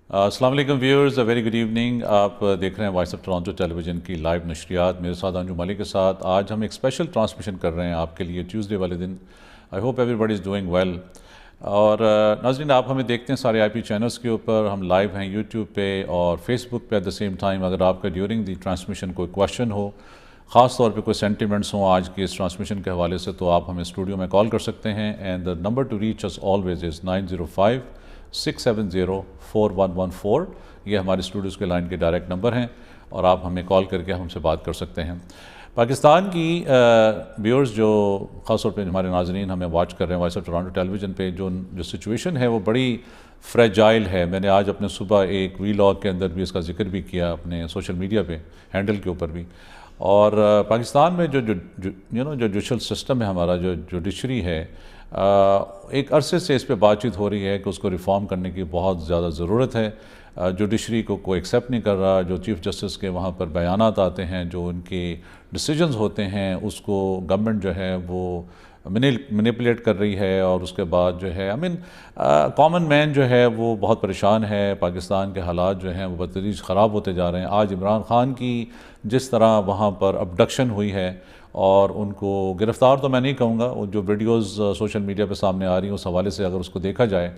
السلام علیکم viewers, very good evening. آپ دیکھ رہے ہیں voice of Toronto television کی لائیو نشریات. میرے ساتھ انجم ملک کے ساتھ آج ہم ایک اسپیشل ٹرانسمیشن کر رہے ہیں آپ کے لیے ٹیوزڈے والے دن. I hope everybody is doing well. اور ناظرین، آپ ہمیں دیکھتے ہیں سارے آئی پی چینلز کے اوپر. ہم لائیو ہیں یوٹیوب پہ اور فیس بک پہ ایٹ دا سیم ٹائم. اگر آپ کا ڈیورنگ دی ٹرانسمیشن کوئی کویشچن ہو، خاص طور پہ کوئی سینٹیمنٹس ہوں آج کی اس ٹرانسمیشن کے حوالے سے، تو آپ ہمیں اسٹوڈیو میں کال کر سکتے ہیں. And the number to reach us always is 905-670-4114. یہ ہمارے اسٹوڈیوز کے لائن کے ڈائریکٹ نمبر ہیں اور آپ ہمیں کال کر کے ہم سے بات کر سکتے ہیں. پاکستان کی ویورز جو خاص طور پہ ہمارے ناظرین ہمیں واچ کر رہے ہیں voice of Toronto television پہ، جو سچویشن ہے وہ بڑی فریجائل ہے. میں نے آج اپنے صبح ایک وی لاگ کے اندر بھی اس کا ذکر بھی کیا اپنے سوشل میڈیا پہ ہینڈل کے اوپر بھی. اور پاکستان میں جو جوڈیشل سسٹم ہے ہمارا، جو جوڈیشری ہے، ایک عرصے سے اس پہ بات چیت ہو رہی ہے کہ اس کو ریفارم کرنے کی بہت زیادہ ضرورت ہے. جوڈیشری کو کوئی ایکسیپٹ نہیں کر رہا. جو چیف جسٹس کے وہاں پر بیانات آتے ہیں، جو ان کے ڈیسیجنز ہوتے ہیں، اس کو گورنمنٹ جو ہے وہ مینیپولیٹ کر رہی ہے. اور اس کے بعد جو ہے کامن مین جو ہے وہ بہت پریشان ہے. پاکستان کے حالات جو ہیں وہ بتدریج خراب ہوتے جا رہے ہیں. آج عمران خان کی جس طرح وہاں پر ابڈکشن ہوئی ہے اور ان کو گرفتار تو میں نہیں کہوں گا، جو ویڈیوز سوشل میڈیا پہ سامنے آ رہی ہیں اس حوالے سے اگر اس کو دیکھا جائے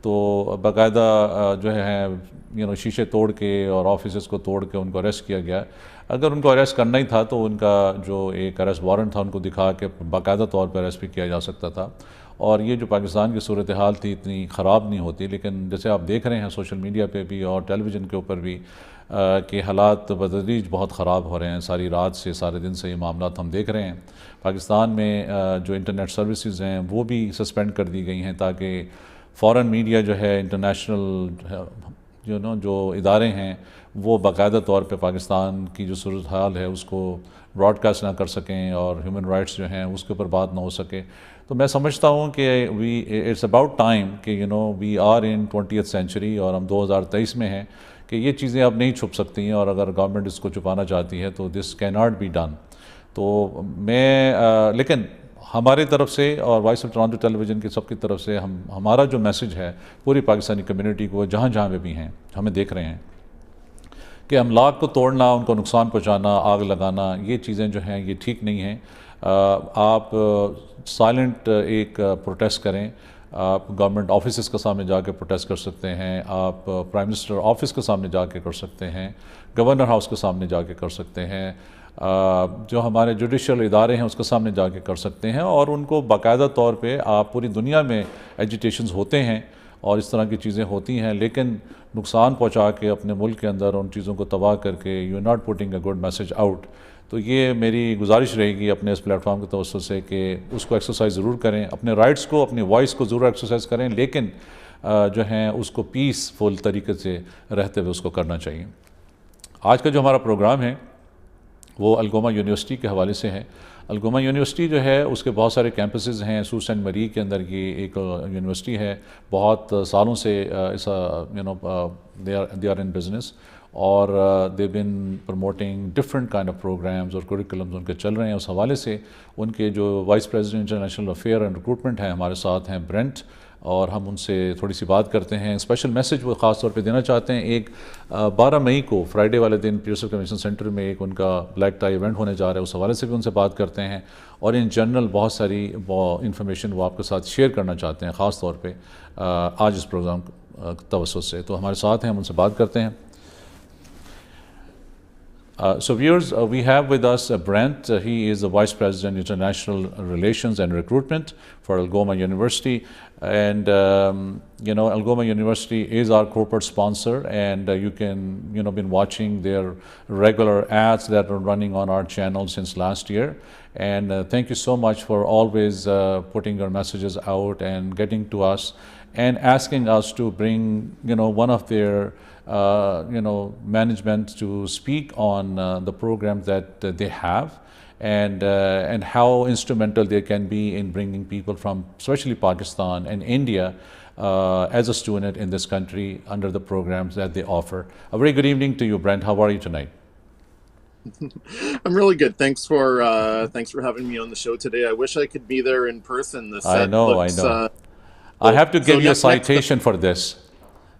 تو باقاعدہ جو ہے شیشے توڑ کے اور آفیسز کو توڑ کے ان کو اریسٹ کیا گیا. اگر ان کو اریسٹ کرنا ہی تھا تو ان کا جو ایک اریسٹ وارنٹ تھا ان کو دکھا کے باقاعدہ طور پر اریسٹ بھی کیا جا سکتا تھا. اور یہ جو پاکستان کی صورتحال تھی اتنی خراب نہیں ہوتی. لیکن جیسے آپ دیکھ رہے ہیں سوشل میڈیا پہ بھی اور ٹیلی ویژن کے اوپر بھی کہ حالات بتدریج بہت خراب ہو رہے ہیں. ساری رات سے سارے دن سے یہ معاملات ہم دیکھ رہے ہیں. پاکستان میں جو انٹرنیٹ سروسز ہیں وہ بھی سسپینڈ کر دی گئی ہیں تاکہ فورن میڈیا جو ہے، انٹرنیشنل جو ادارے ہیں، وہ باقاعدہ طور پہ پاکستان کی جو صورتحال ہے اس کو براڈ کاسٹ نہ کر سکیں اور ہیومن رائٹس جو ہیں اس کے اوپر بات نہ ہو سکے. تو میں سمجھتا ہوں کہ اٹس اباؤٹ ٹائم کہ we are in 20th century اور ہم 2023 میں ہیں کہ یہ چیزیں اب نہیں چھپ سکتی ہیں. اور اگر گورنمنٹ اس کو چھپانا چاہتی ہے تو دس کی ناٹ بی ڈن. تو لیکن ہماری طرف سے اور voice of Toronto television کی سب کی طرف سے ہمارا جو میسج ہے پوری پاکستانی کمیونٹی کو، جہاں جہاں پہ بھی ہیں ہمیں دیکھ رہے ہیں، کہ املاک کو توڑنا، ان کو نقصان پہنچانا، آگ لگانا، یہ چیزیں جو ہیں یہ ٹھیک نہیں ہیں. آپ سائلنٹ ایک پروٹیسٹ کریں. آپ گورنمنٹ آفیسز کے سامنے جا کے پروٹیسٹ کر سکتے ہیں. آپ پرائم منسٹر آفس کے سامنے جا کے کر سکتے ہیں. گورنر ہاؤس کے سامنے جا کے کر سکتے ہیں. جو ہمارے جوڈیشل ادارے ہیں اس کے سامنے جا کے کر سکتے ہیں. اور ان کو باقاعدہ طور پہ آپ پوری دنیا میں ایجیٹیشنز ہوتے ہیں اور اس طرح کی چیزیں ہوتی ہیں، لیکن نقصان پہنچا کے اپنے ملک کے اندر ان چیزوں کو تباہ کر کے you not putting a good message out. تو یہ میری گزارش رہے گی اپنے اس پلیٹ فارم کے توسط سے کہ اس کو ایکسرسائز ضرور کریں، اپنے رائٹس کو، اپنی وائس کو ضرور ایکسرسائز کریں، لیکن جو ہیں اس کو پیسفل طریقے سے رہتے ہوئے اس کو کرنا چاہیے. آج کا جو ہمارا پروگرام ہے وہ الگوما یونیورسٹی کے حوالے سے ہے. الگوما یونیورسٹی جو ہے اس کے بہت سارے کیمپسز ہیں. سوس اینڈ مری کے اندر یہ ایک یونیورسٹی ہے. بہت سالوں سے دے آر ان بزنس اور they been promoting different kind of programs اور کریکولمز ان کے چل رہے ہیں. اس حوالے سے ان کے جو vice president international affair and recruitment ہیں ہمارے ساتھ ہیں برینٹ، اور ہم ان سے تھوڑی سی بات کرتے ہیں. اسپیشل میسج وہ خاص طور پہ دینا چاہتے ہیں. ایک 12 مئی کو فرائیڈے والے دن پیئرسل کنونشن سینٹر میں ایک ان کا بلیک ٹائی ایونٹ ہونے جا رہا ہے. اس حوالے سے بھی ان سے بات کرتے ہیں اور ان جنرل بہت ساری انفارمیشن وہ آپ کے ساتھ شیئر کرنا چاہتے ہیں خاص طور پہ آج اس پروگرام توسط سے. تو ہمارے ساتھ ہیں، ہم ان سے بات کرتے ہیں. So viewers, we have with us Brent. He is the Vice President International Relations and Recruitment for Algoma University. And Algoma University is our corporate sponsor, and you can been watching their regular ads that are running on our channel since last year. And thank you so much for always putting your messages out and getting to us and asking us to bring one of their management to speak on the programs that they have, and how instrumental they can be in bringing people from especially Pakistan and India as a student in this country under the programs that they offer. A very good evening to you, Brent. How are you tonight? I'm really good. Thanks for having me on the show today. I wish I could be there in person. The set I know. I have to give you a citation for this.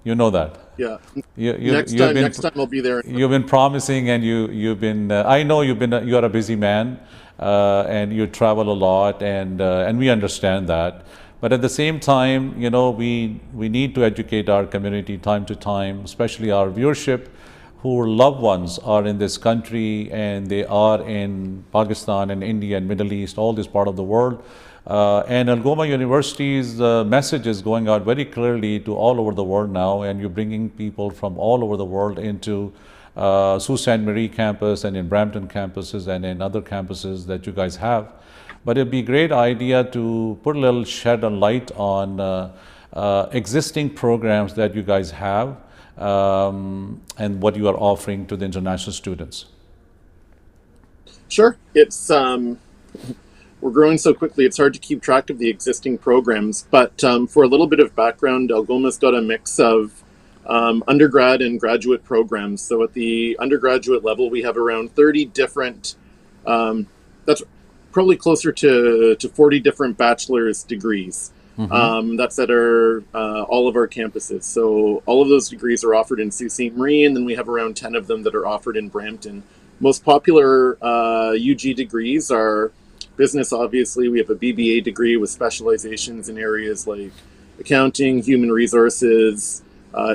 You know that. Yeah. You've been Next time I'll be there. you've been promising, and you've been. I know you are a busy man, and you travel a lot, and we understand that. But at the same time, we need to educate our community time to time, especially our viewership, whose loved ones are in this country, and they are in Pakistan and India and Middle East, all this part of the world. And Algoma University's message is going out very clearly to all over the world now, and you're bringing people from all over the world into Sault Ste. Marie campus and in Brampton campuses and in other campuses that you guys have. But it'd be a great idea to put a little shed a light on existing programs that you guys have and what you are offering to the international students. Sure. It's we're growing so quickly, it's hard to keep track of the existing programs. But for a little bit of background, Algoma's got a mix of undergrad and graduate programs. So at the undergraduate level, we have around 30 different, that's probably closer to 40 different bachelor's degrees. That's at all of our campuses. So all of those degrees are offered in Sault Ste. Marie, and then we have around 10 of them that are offered in Brampton. Most popular UG degrees are business, obviously. We have a BBA degree with specializations in areas like accounting, human resources,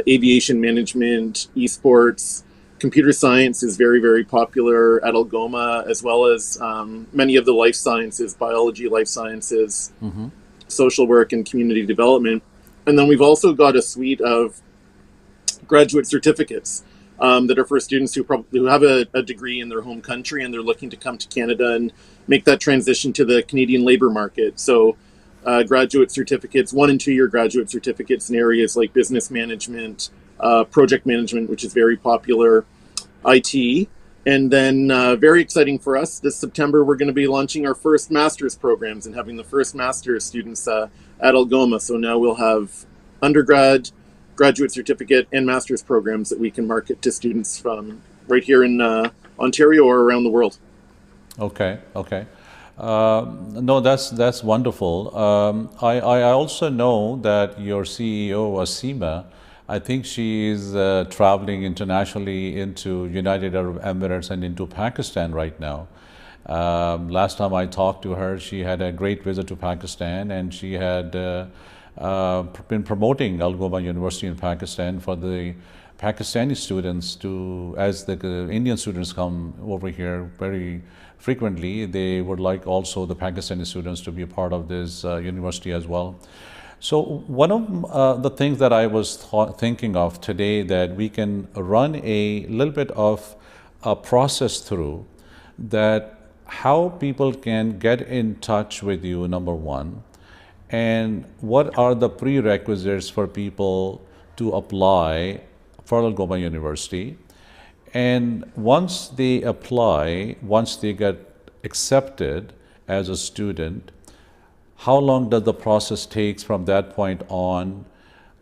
aviation management, esports. Computer science is very, very popular at Algoma, as well as many of the life sciences, biology, life sciences, social work, and community development. And then we've also got a suite of graduate certificates that are for students who have a degree in their home country and they're looking to come to Canada and make that transition to the Canadian labor market. So graduate certificates, 1 and 2 year graduate certificates in areas like business management, project management, which is very popular, IT. And then very exciting for us, this September, we're going to be launching our first master's programs and having the first master's students at Algoma. So now we'll have undergrad, graduate certificate, and master's programs that we can market to students from right here in Ontario or around the world. Okay. No, that's wonderful. I also know that your CEO, Asima, I think she is traveling internationally into United Arab Emirates and into Pakistan right now. Last time I talked to her, she had a great visit to Pakistan, and she had been promoting Algoma University in Pakistan for the Pakistani students to, as the Indian students come over here very frequently, they would like also the Pakistani students to be a part of this university as well. So one of the things that I was thinking of today, that we can run a little bit of a process through that how people can get in touch with you, number one, and what are the prerequisites for people to apply for Algoma University. And once they apply, once they get accepted as a student, how long does the process take from that point on?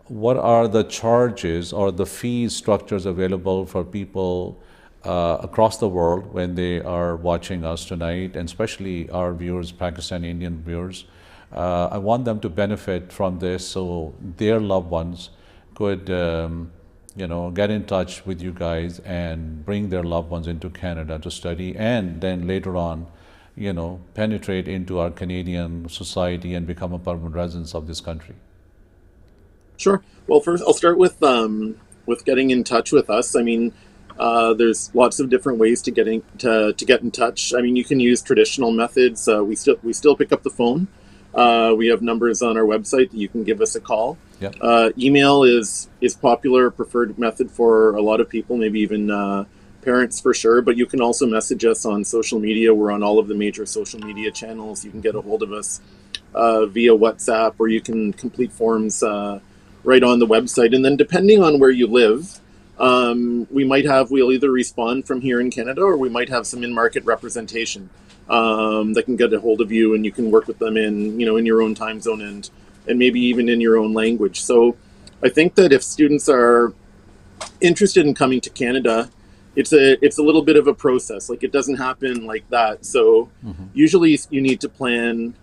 What are the charges or the fee structures available for people across the world when they are watching us tonight, and especially our viewers, Pakistani Indian viewers? I want them to benefit from this so their loved ones could get in touch with you guys and bring their loved ones into Canada to study, and then later on penetrate into our Canadian society and become a permanent resident of this country. Sure. Well, first I'll start with getting in touch with us. I mean, there's lots of different ways to get in touch. I mean, you can use traditional methods. We still pick up the phone. We have numbers on our website that you can give us a call. Yep. Email is popular, preferred method for a lot of people, maybe even parents for sure. But you can also message us on social media. We're on all of the major social media channels. You can get a hold of us via WhatsApp, or you can complete forms right on the website. And then depending on where you live, we'll either respond from here in Canada, or we might have some in-market representation that can get a hold of you, and you can work with them in your own time zone and maybe even in your own language. So I think that if students are interested in coming to Canada, it's a little bit of a process. Like, it doesn't happen like that. So usually you need to plan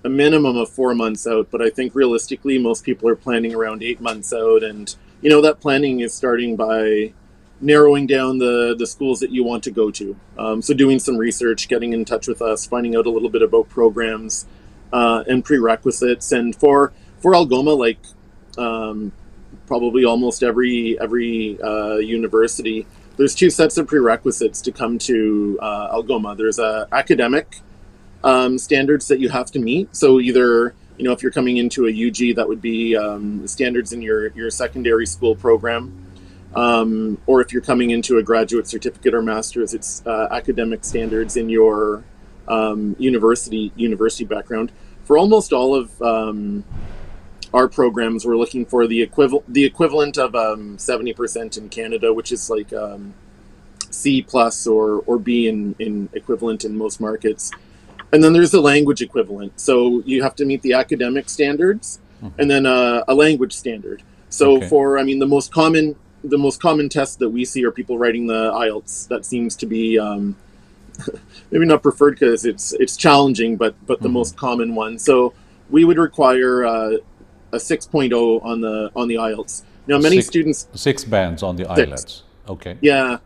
a minimum of 4 months out, but I think realistically most people are planning around 8 months out. And that planning is starting by narrowing down the schools that you want to go to. So doing some research, getting in touch with us, finding out a little bit about programs and prerequisites. And for Algoma, like probably almost every university, there's two sets of prerequisites to come to Algoma. There's academic standards that you have to meet. So either if you're coming into a UG, that would be standards in your secondary school program, or if you're coming into a graduate certificate or master's, it's academic standards in your university background. For almost all of our programs, we're looking for the equivalent of 70% in Canada, which is like C plus or B in equivalent in most markets. And then there's the language equivalent. So you have to meet the academic standards and then a language standard. So for the most common test that we see are people writing the IELTS. That seems to be maybe not preferred because it's challenging, but the most common one. So we would require a 6.0 on the IELTS. Now, many students 6 bands on the IELTS. Okay. Yeah.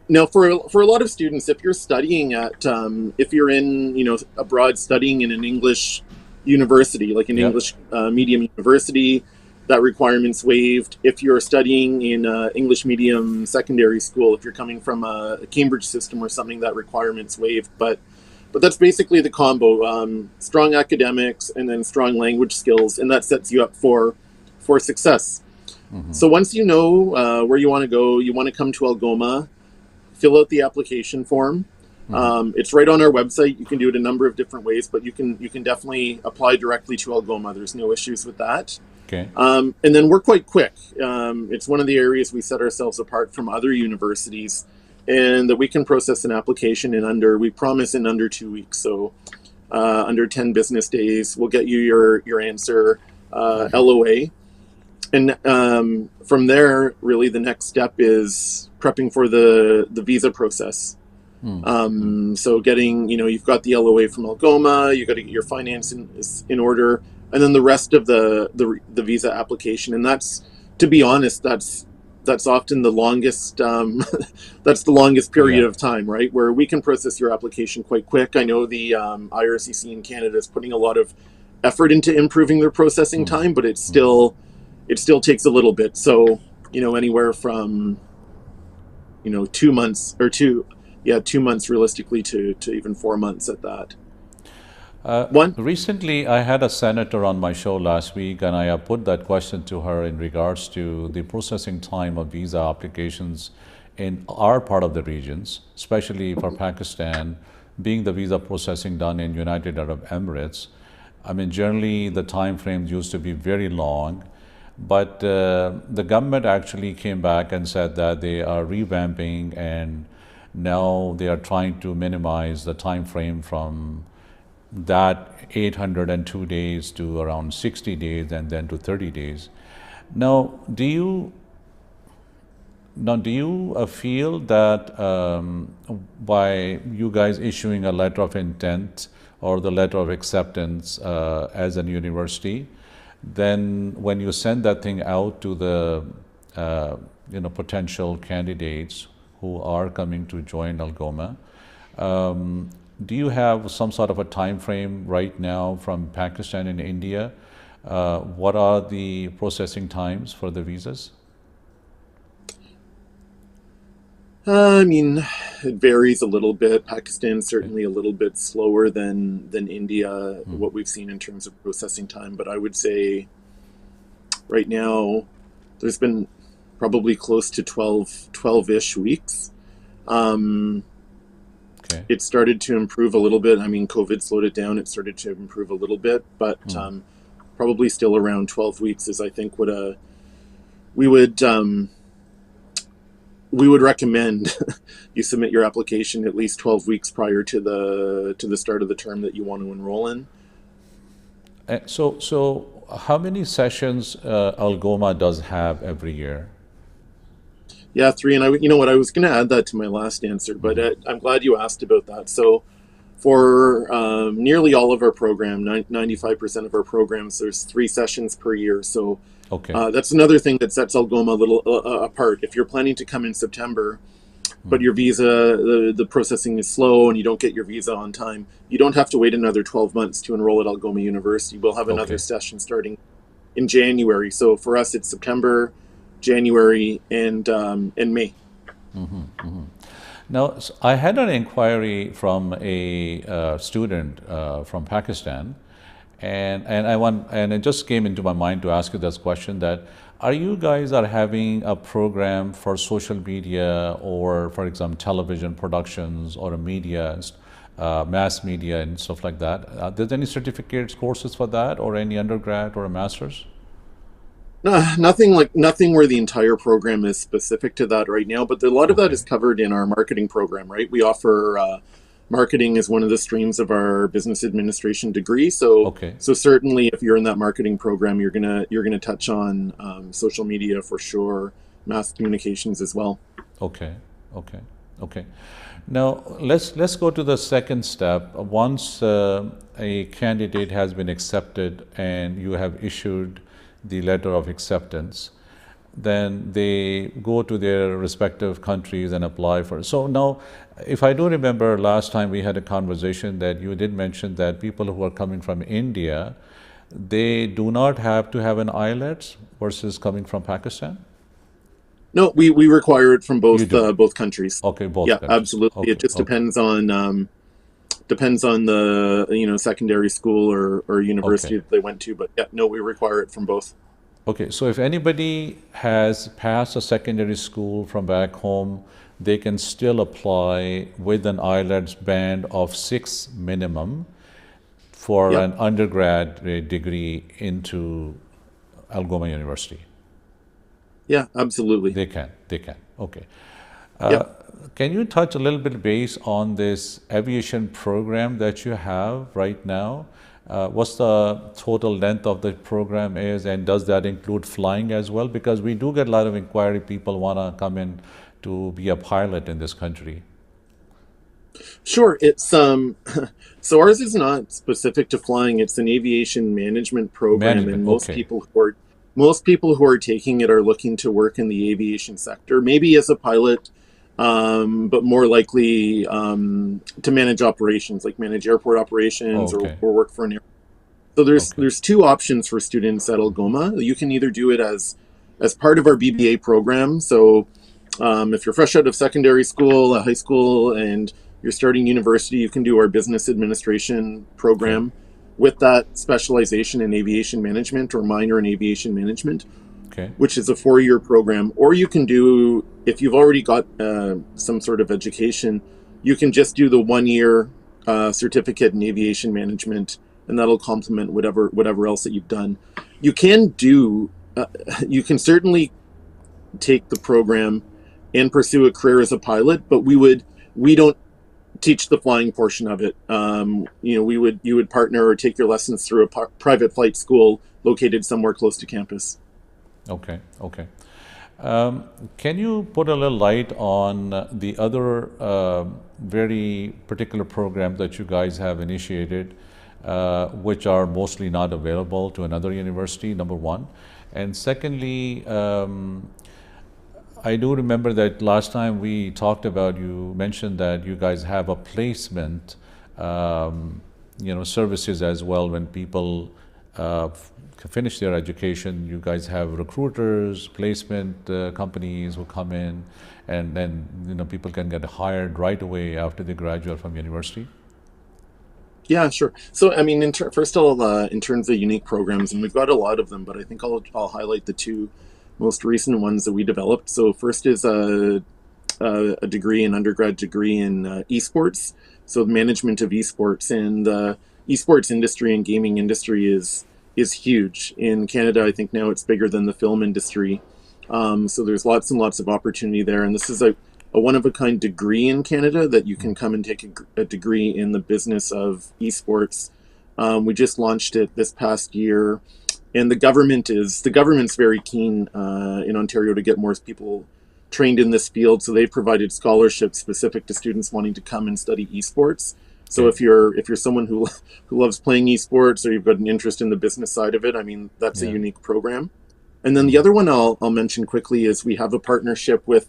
Now, for a lot of students, if you're studying if you're in abroad studying in an English university, like an English medium university, that requirement's waived. If you're studying in English medium secondary school, if you're coming from a Cambridge system or something, that requirement's waived. But that's basically the combo: strong academics and then strong language skills, and that sets you up for success. So once you know where you want to go, you want to come to Algoma, fill out the application form. It's right on our website. You can do it a number of different ways, but you can definitely apply directly to Algoma. There's no issues with that. Okay. And then we're quite quick. It's one of the areas we set ourselves apart from other universities, and that we can process an application we promise in under 2 weeks. So under 10 business days, we'll get you your answer, LOA. And from there, really the next step is prepping for the visa process. So getting, you've got the LOA from Algoma, you got to get your finance in order, and then the rest of the visa application. And that's, to be honest, that's often the longest that's the longest period of time, right? Where we can process your application quite quick. I know the IRCC in Canada is putting a lot of effort into improving their processing time, but it still takes a little bit. So anywhere from 2 months or 2 months realistically to even 4 months at that. Recently, I had a senator on my show last week, and I put that question to her in regards to the processing time of visa applications in our part of the regions, especially for Pakistan, being the visa processing done in United Arab Emirates. I mean, generally the time frames used to be very long, but the government actually came back and said that they are revamping, and now they are trying to minimize the time frame from that 802 days to around 60 days and then to 30 days. Now, do you feel that by you guys issuing a letter of intent or the letter of acceptance as a university, then when you send that thing out to the potential candidates who are coming to join Algoma, do you have some sort of a time frame right now from Pakistan and India? What are the processing times for the visas? It varies a little bit. Pakistan's certainly a little bit slower than India, what we've seen in terms of processing time. But I would say right now there's been probably close to 12-ish weeks. It started to improve a little bit. COVID slowed it down. It started to improve a little bit, but probably still around 12 weeks is, I think, what we would recommend. You submit your application at least 12 weeks prior to the start of the term that you want to enroll in. So how many sessions Algoma does have every year? Yeah, 3. And I was going to add that to my last answer, but I'm glad you asked about that. So For nearly all of our program, 95% of our programs, there's 3 sessions per year. So Okay. that's another thing that sets Algoma a little apart. If you're planning to come in September, but your visa, the processing is slow and you don't get your visa on time, you don't have to wait another 12 months to enroll at Algoma University. We'll have another Okay. session starting in January. So for us, it's September, January, and May. Now, I had an inquiry from a student from Pakistan, and it just came into my mind to ask you this question: that are you guys are having a program for social media or, for example, television productions or a media, mass media and stuff like that? There's any certificates, courses for that, or any undergrad or a master's? Nothing where the entire program is specific to that right now, but a lot of that is Okay. covered in our marketing program, right? We offer marketing as one of the streams of our business administration degree. So Okay. so certainly, if you're in that marketing program, you're gonna touch on social media for sure, mass communications as well. Okay, okay, okay. Now let's go to the second step. Once a candidate has been accepted and you have issued the letter of acceptance, then they go to their respective countries and apply for it. So now, if I do remember last time we had a conversation that you did mention that people who are coming from India, they do not have to have an IELTS versus coming from Pakistan? No, we require it from You do. both countries. Okay, both Yeah, countries. absolutely. It Okay, just okay, depends on the secondary school or okay. university that they went to, but yeah, no, we require it from both. Okay, so if anybody has passed a secondary school from back home, they can still apply with an IELTS band of 6 minimum for Yeah, an undergrad degree into Algoma University. yeah, absolutely. They can. Okay. Yeah. Can you touch a little bit base on this aviation program that you have right now? What's the total length of the program is, and does that include flying as well? Because we do get a lot of inquiry. People want to come in to be a pilot in this country. Sure. It's so ours is not specific to flying. It's an aviation management program, Management. and Okay. most people who are taking it are looking to work in the aviation sector, maybe as a pilot, but more likely to manage operations, like manage airport operations Okay. or work for an airport. So Okay. there's two options for students at Algoma. You can either do it as part of our BBA program. So if you're fresh out of secondary school, high school, and you're starting university, you can do our business administration Okay. program with that specialization in aviation management or minor in aviation management, Okay. which is a 4 year program. Or you can do, if you've already got some sort of education, you can just do the 1 year certificate in aviation management, and that'll complement whatever else that you've done. You can do, you can certainly take the program and pursue a career as a pilot, but we don't teach the flying portion of it. You would partner or take your lessons through a private flight school located somewhere close to campus. Okay. Okay. Can you put a little light on the other very particular programs that you guys have initiated, which are mostly not available to another university, number one? And secondly, I do remember that last time we talked about, you mentioned that you guys have a placement, services as well. When people finish their education, you guys have recruiters, placement companies who come in, and then people can get hired right away after they graduate from university. Yeah, sure. So, I mean, first of all, in terms of unique programs, and we've got a lot of them, but I think I'll highlight the two most recent ones that we developed. So, first is a degree, an undergrad degree in esports, so the management of esports, and the esports industry and gaming industry is huge in Canada. I think now it's bigger than the film industry. So there's lots and lots of opportunity there, and this is a one of a kind degree in Canada that you can come and take a degree in the business of esports. We just launched it this past year, and the government's very keen in Ontario to get more people trained in this field. So they've provided scholarships specific to students wanting to come and study esports. So Okay. if you're someone who loves playing esports, or you've got an interest in the business side of it, I mean, that's a Yeah. unique program. And then the other one I'll mention quickly is we have a partnership with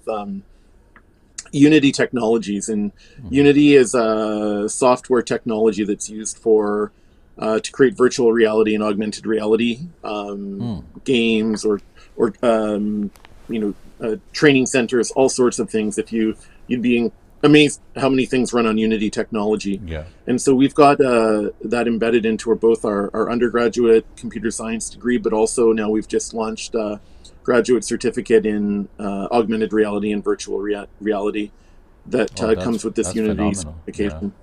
Unity Technologies, and Unity is a software technology that's used for to create virtual reality and augmented reality games, or training centers, all sorts of things. If you'd be amazed how many things run on Unity technology. Yeah. And so we've got that embedded into both our undergraduate computer science degree, but also now we've just launched a graduate certificate in augmented reality and virtual reality that Oh, comes with this that's Unity phenomenal. Yeah. certification.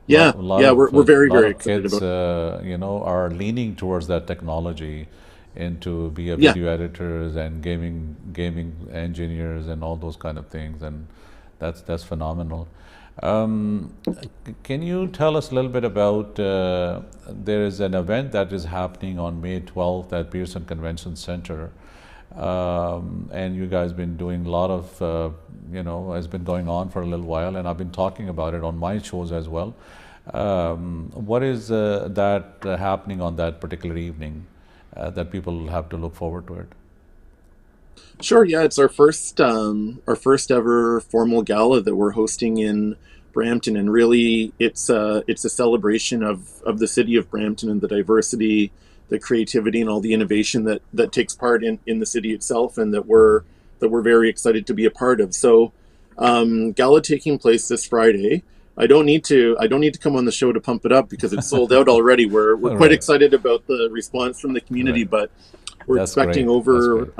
Yeah, A lot yeah, of we're very, lot very of excited kids, about it. are leaning towards that technology, into be a Yeah, video editors and gaming engineers and all those kind of things, and that's phenomenal. Can you tell us a little bit about, there is an event that is happening on May 12th at Pearson Convention Center, and you guys been doing a lot of, has been going on for a little while, and I've been talking about it on my shows as well. What is that happening on that particular evening that people have to look forward to it? sure. Yeah, it's our first ever formal gala that we're hosting in Brampton, and really it's a celebration of the city of Brampton and the diversity, the creativity, and all the innovation that takes part in the city itself, and that we're very excited to be a part of. So, gala taking place this Friday. I don't need to come on the show to pump it up because it's sold out already. We're quite Right, excited about the response from the community, right. but we're That's expecting great. That's great.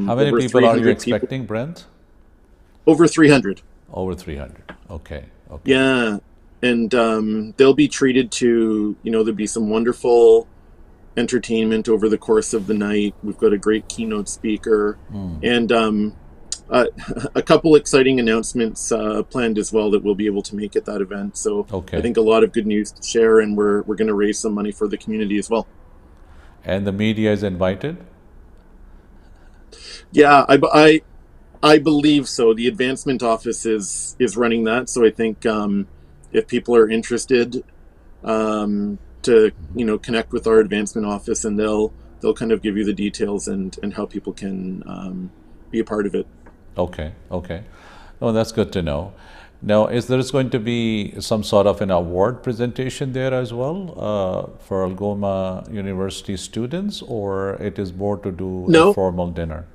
How many over people are you 300 people. expecting, Brent? Over 300. Over 300. Okay, okay. Yeah, and they'll be treated to, there'll be some wonderful entertainment over the course of the night. We've got a great keynote speaker, and uh, a couple exciting announcements planned as well that we'll be able to make at that event. So I Okay. think a lot of good news to share, and we're going to raise some money for the community as well. And the media is invited? Yeah, I believe so. The advancement office is running that, so I think if people are interested, to connect with our advancement office, and they'll kind of give you the details and how people can be a part of it. Okay, okay. Oh, that's good to know. Now, is there going to be some sort of an award presentation there as well for Algoma University students, or it is more to do a No, formal dinner?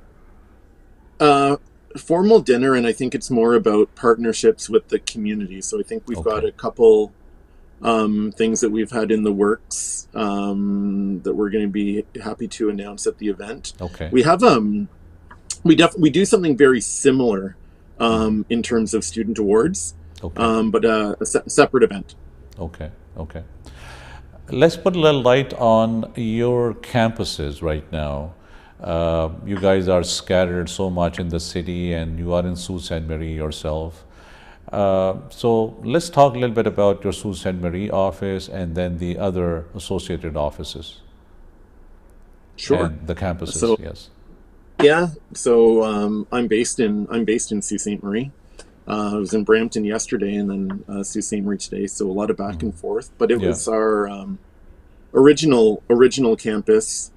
uh, formal dinner, and I think it's more about partnerships with the community. So I think we've got Okay, a couple things that we've had in the works that we're going to be happy to announce at the event. okay, We have we do something very similar in terms of student awards, okay, but separate event. okay, okay. Let's put a little light on your campuses right now. You guys are scattered so much in the city, and you are in Sault Ste. Marie yourself. So let's talk a little bit about your Sault Ste. Marie office and then the other associated offices Sure. and the campuses. So Yes. yeah, so I'm based in Sault Ste. Marie. I was in Brampton yesterday, and then Sault Ste. Marie today. So a lot of back and forth. But it Yeah. was our original campus,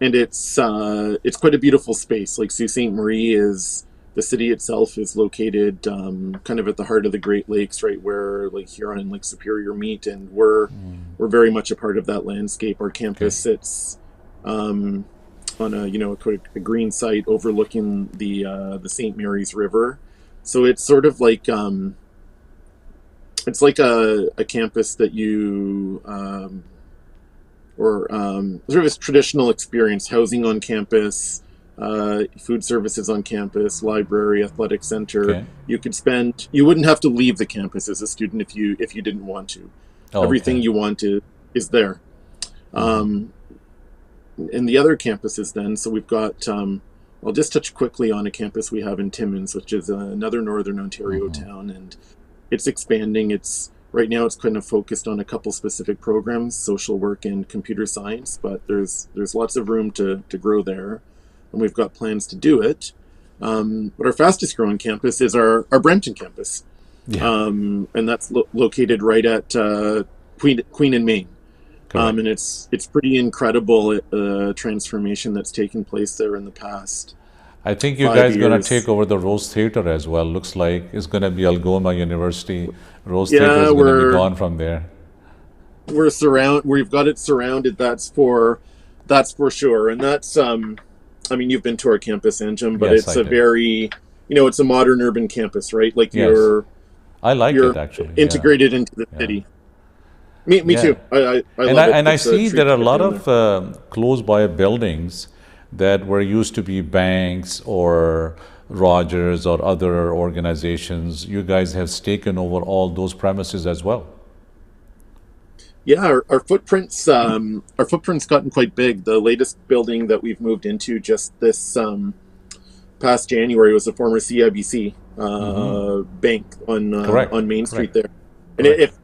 and it's quite a beautiful space. Like Sault Ste. Marie is the city itself is located kind of at the heart of the Great Lakes, right where Lake Huron and Lake Superior meet, and we're very much a part of that landscape. Our campus Okay. sits on a green site overlooking the St. Mary's River. So it's sort of like it's like a campus that you or sort of a traditional experience: housing on campus, food services on campus, library, athletic center. Okay. You wouldn't have to leave the campus as a student if you didn't want to. Oh, Everything okay. you want is there. Um, and the other campuses then, so we've got, I'll just touch quickly on a campus we have in Timmins, which is another Northern Ontario town, and it's expanding. Right now it's kind of focused on a couple specific programs, social work and computer science, but there's lots of room to grow there, and we've got plans to do it. But our fastest growing campus is our Brampton campus. Yeah, and that's located right at Queen and Main. correct. And it's pretty incredible transformation that's taken place there in the past I think you five guys gonna take years. over the Rose Theater as well. Looks like it's gonna be Algoma University. Rose Theater Yeah, is gonna be gone from there. we've got it surrounded. That's for sure, and that's I mean, you've been to our campus, Anjum, but Yes, it's I a did. very, it's a modern urban campus, right? Like Yes, I like you're it actually. Yeah, integrated into the yeah, city. Me yeah. too. I love it. And I It's a see treat there to are a get lot down there. of close by buildings that were used to be banks or Rogers or other organizations. You guys have taken over all those premises as well. Yeah, our footprint's gotten quite big. The latest building that we've moved into just this past January was the former CIBC bank Correct, on Main Street correct, there. And correct. if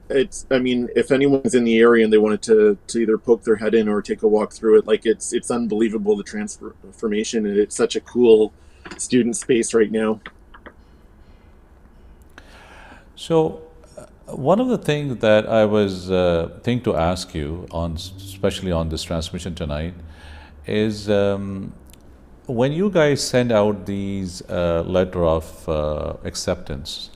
it's, I mean, if anyone's in the area and they wanted to either poke their head in or take a walk through it, like it's unbelievable the transformation, and it's such a cool student space right now. So, one of the things that I was think to ask you on, especially on this transmission tonight, is when you guys send out these letter of acceptance,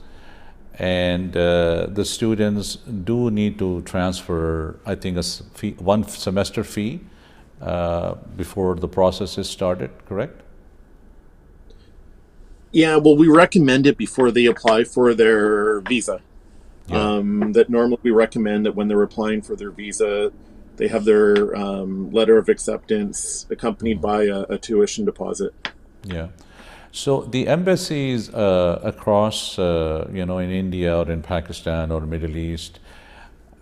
and the students do need to transfer, I think, fee, one semester fee before the process is started. Correct? Yeah, well, we recommend it before they apply for their visa. Yeah. That normally we recommend that when they're applying for their visa, they have their letter of acceptance accompanied by a tuition deposit. Yeah. So the embassies across, in India or in Pakistan or Middle East,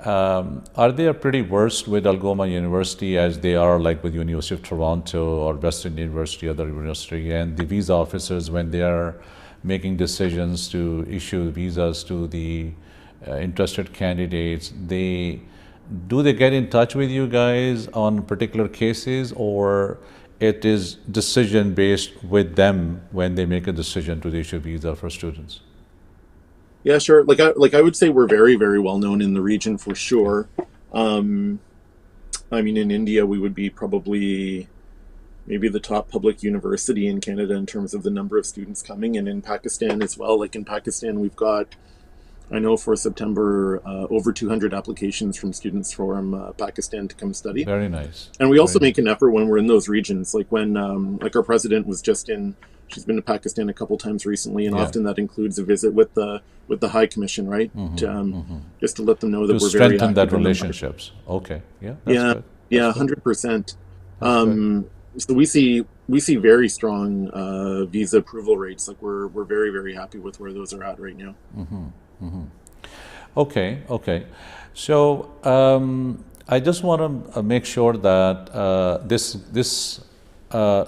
are they pretty versed with Algoma University as they are like with University of Toronto or Western University, other university, and the visa officers when they are making decisions to issue visas to the interested candidates, do they get in touch with you guys on particular cases, or it is decision based with them when they make a decision to issue visa for students? Yeah, sure. Like I would say we're very, very well known in the region for sure. Um, I mean, in India, we would be probably maybe the top public university in Canada in terms of the number of students coming, and in Pakistan as well. Like in Pakistan, we've got, I know for September, over 200 applications from students from Pakistan to come study. Very nice. And we Very also nice. make an effort when we're in those regions, like when, like our president was just in. She's been to Pakistan a couple times recently, and Yeah. often that includes a visit with the High Commission, right? Just to let them know To that we're very strengthen that active in the market. relationships. Okay. Yeah, that's Yeah, good. yeah, That's good. 100%. That's good. So we see very strong visa approval rates. Like we're very, very happy with where those are at right now. Okay, okay. So I just want to make sure that this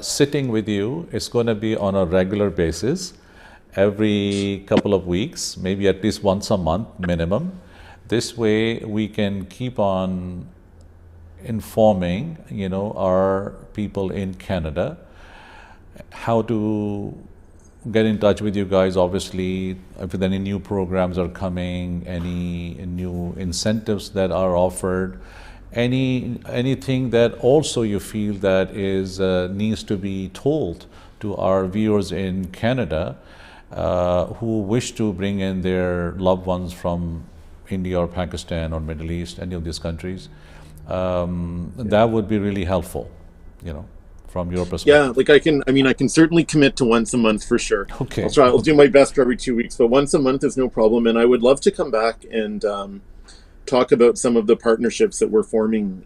sitting with you is going to be on a regular basis, every couple of weeks, maybe at least once a month minimum. This way we can keep on informing, our people in Canada how to get in touch with you guys. Obviously, if any new programs are coming, any new incentives that are offered, anything that also you feel that is needs to be told to our viewers in Canada who wish to bring in their loved ones from India or Pakistan or Middle East, any of these countries. That would be really helpful, from your Yeah, perspective. like I can certainly commit to once a month for sure. Okay, I'll do okay. my best for every 2 weeks, but once a month is no problem. And I would love to come back and talk about some of the partnerships that we're forming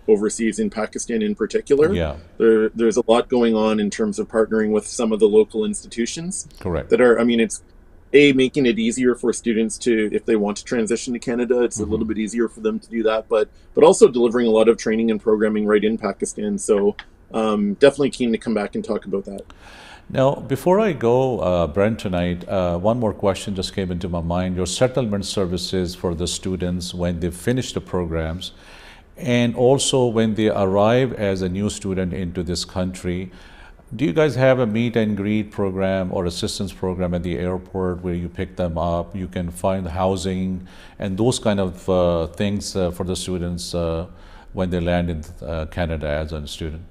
overseas in Pakistan in particular. Yeah, There's a lot going on in terms of partnering with some of the local institutions correct. that are, I mean, it's making it easier for students to, if they want to transition to Canada, it's a little bit easier for them to do that, but also delivering a lot of training and programming right in Pakistan. So definitely keen to come back and talk about that. Now, before I go, Brent, tonight, one more question just came into my mind. Your settlement services for the students when they finish the programs, and also when they arrive as a new student into this country, Do you guys have a meet and greet program or assistance program at the airport where you pick them up, you can find housing and those kind of things for the students when they land in Canada as a student?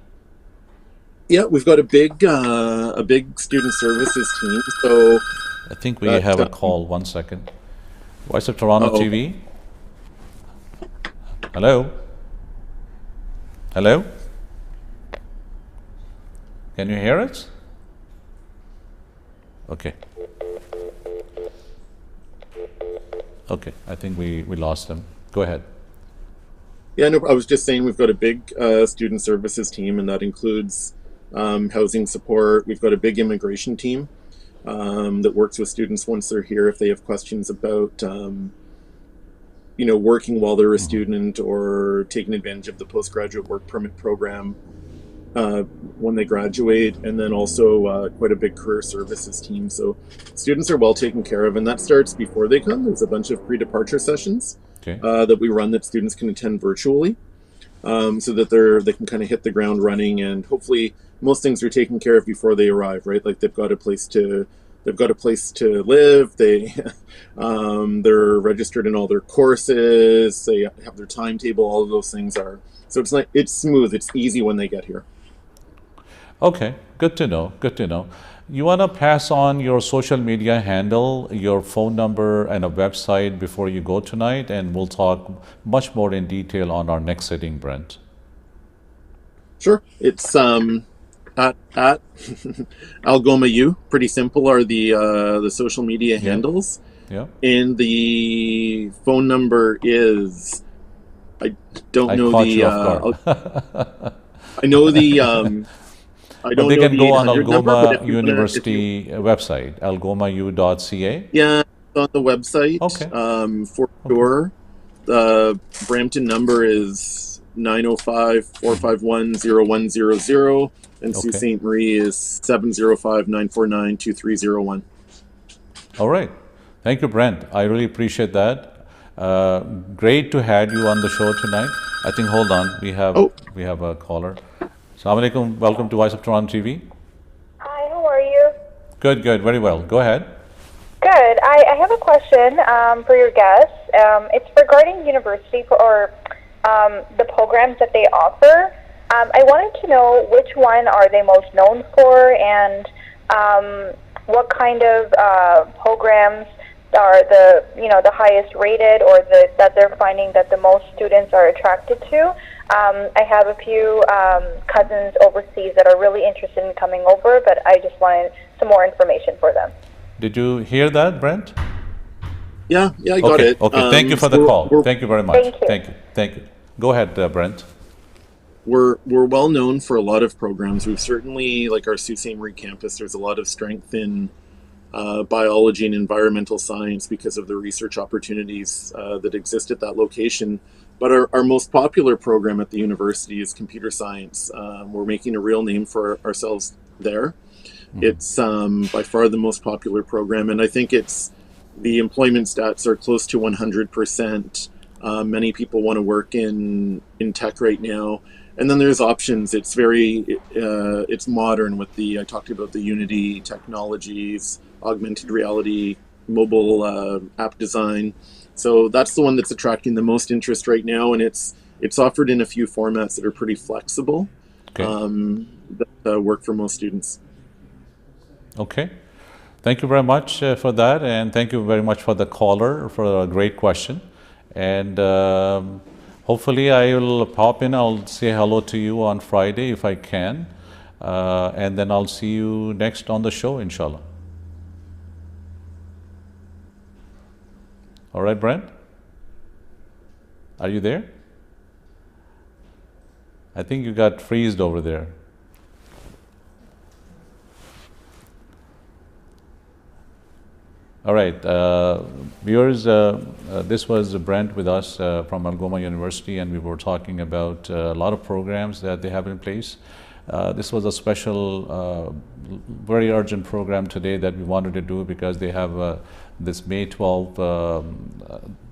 Yeah, we've got a big student services team. So I think we that have a call. 1 second. Voice of Toronto uh-oh. TV. Hello? Hello? Can you hear us? Okay. Okay, I think we lost them. Go ahead. Yeah, no, I was just saying we've got a big student services team, and that includes housing support. We've got a big immigration team that works with students once they're here if they have questions about working while they're a student or taking advantage of the postgraduate work permit program when they graduate, and then also quite a big career services team. So students are well taken care of, and that starts before they come. There's a bunch of pre-departure sessions that we run that students can attend virtually, so that they can kind of hit the ground running, and hopefully most things are taken care of before they arrive, right? Like they've got a place to live. They're registered in all their courses. They have their timetable. All of those things are. So it's smooth. It's easy when they get here. Okay, good to know. Good to know. You want to pass on your social media handle, your phone number, and a website before you go tonight, and we'll talk much more in detail on our next sitting, Brent. Sure. It's at Algoma U. Pretty simple are the social media handles. Yeah. And the phone number is I don't know caught the you off guard. I know the I don't they know can the go on 800 number, but Algoma University website, algomau.ca. Yeah, it's on the website. Okay. For sure. The Brampton number is 905-451-0100, and Sault Ste. Marie is 705-949-2301. All right. Thank you, Brent. I really appreciate that. Great to have you on the show tonight. I think, hold on, we have a caller. Assalamu alaikum. Welcome to Voice of Toronto TV. Hi, how are you? Good, good. Very well. Go ahead. Good. I have a question for your guests. It's regarding university or the programs that they offer. I wanted to know which one are they most known for, and what kind of programs are the highest rated, or that they're finding that the most students are attracted to. I have a few cousins overseas that are really interested in coming over, but I just wanted some more information for them. Did you hear that, Brent? Yeah, I got it. Okay, thank you for the call. Thank you very much. Thank you. Go ahead, Brent. We're well known for a lot of programs. We've certainly, like our Sault Ste. Marie campus, there's a lot of strength in biology and environmental science because of the research opportunities that exist at that location. But our most popular program at the university is computer science. We're making a real name for ourselves there. It's by far the most popular program, and I think the employment stats are close to 100%. Many people want to work in tech right now. And then there's options. It's it's modern with I talked about the Unity technologies, augmented reality, mobile app design. So that's the one that's attracting the most interest right now, and it's offered in a few formats that are pretty flexible, that work for most students. Okay. Thank you very much for that, and thank you very much for the caller for a great question. And hopefully I will pop in. I'll say hello to you on Friday if I can, and then I'll see you next on the show, inshallah. All right, Brent? Are you there? I think you got freezed over there. All right, viewers, this was Brent with us from Algoma University, and we were talking about a lot of programs that they have in place. This was a special, very urgent program today that we wanted to do because they have this May 12th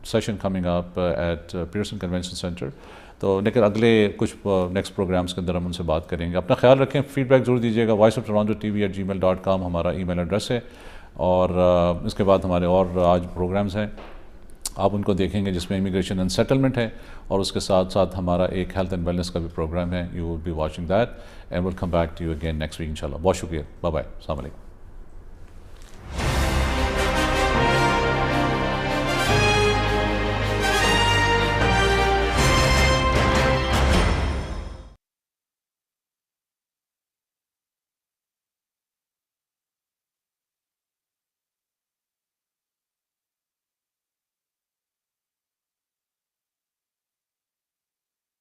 session coming up at Pearson Convention Center. تو لیکن اگلے کچھ next programmes کے اندر ہم ان سے بات کریں گے. اپنا خیال رکھیں, فیڈ بیک ضرور دیجیے گا. voiceoftoronto@gmail.com ہمارا ای میل ایڈریس ہے, اور اس کے بعد ہمارے اور آج پروگرامز ہیں, آپ ان کو دیکھیں گے, جس میں امیگریشن اینڈ سیٹلمنٹ ہے, اور اس کے ساتھ ساتھ ہمارا ایک ہیلتھ اینڈ ویلنس کا بھی پروگرام ہے. You will be watching that and will come back to you again next week انشاءاللہ. بہت شکریہ, بائے بائے, السلام علیکم.